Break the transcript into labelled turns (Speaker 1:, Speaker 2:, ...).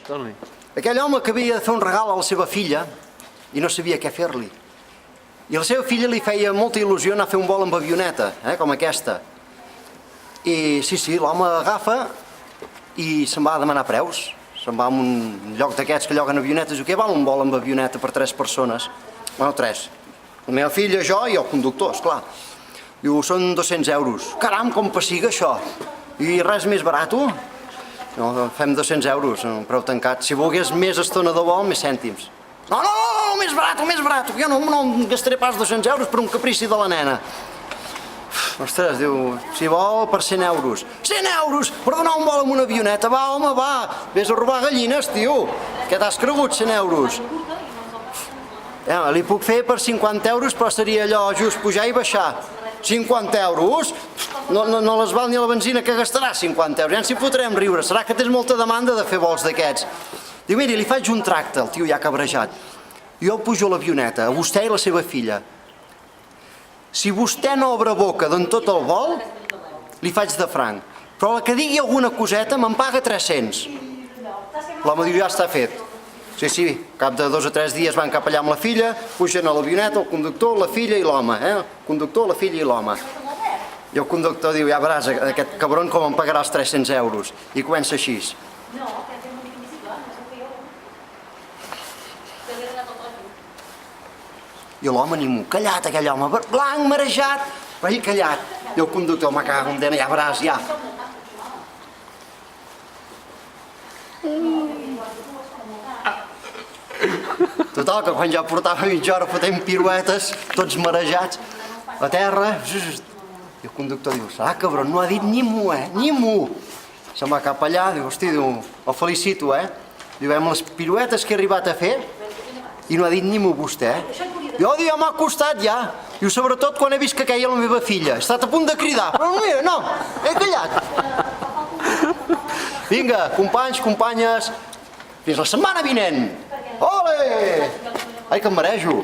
Speaker 1: Aquell home que havia de fer un regal a la seva filla i no sabia què fer-li. I a la seva filla li feia molta il·lusió anar a fer un vol amb avioneta, com aquesta. I sí, l'home agafa i se'n va a demanar preus. Se'n va a un lloc d'aquests que lloguen avionetes. Diu, què val un vol amb avioneta per 3 persones? Bueno, 3. La meva filla, jo i el conductor, esclar. Diu, són 200 euros. Caram, com pessiga això. I res més barat? No, fem 200 euros, un preu tancat. Si volgués més estona de vol, més cèntims. No, més barat, més barat. Jo no gastaré pas 200 euros per un caprici de la nena. Ostres, diu, si vol, per 100 euros. 100 euros per donar un vol amb una avioneta? Va, home, va. Vés a robar gallines, tio. Què t'has cregut, 100 euros? Li puc fer per 50 euros, però seria allò just pujar i baixar. 50 euros? No les val ni la benzina que gastarà 50 euros. Ja ens hi fotrem riure. Serà que tens molta demanda de fer vols d'aquests. Diu, miri, li faig un tracte, el tio ja cabrejat. Jo el pujo a l'avioneta, a vostè i la seva filla. Si vostè no obre boca d'en tot el vol, li faig de franc. Però la que digui alguna coseta me'n paga 300. L'home diu, ja està fet. Sí, cap de 2 o 3 dies van cap allà amb la filla, pugen a l'avioneta, el conductor, la filla i l'home. El conductor, la filla i l'home. I el conductor diu, ja veràs, aquest cabron com em pagarà els 300 euros. I comença així. I l'home ningú, callat aquell home, blanc, marejat, però ell callat. I el conductor, me cago en dena, ja veràs, ja. Total, que quan ja portava mitja hora fotent piruetes, tots marejats, a terra, i el conductor diu, cabron, no ha dit ni mu, ni mu. Se'n va cap allà, diu, hosti, el felicito, Diu, amb les piruetes que he arribat a fer, i no ha dit ni mu vostè, Jo, ja m'ha costat, ja. Diu, sobretot quan he vist que queia la meva filla. He estat a punt de cridar, però mira, no, he callat. Vinga, companys, companyes, fins la setmana vinent. Ole! Ai, que em marejo.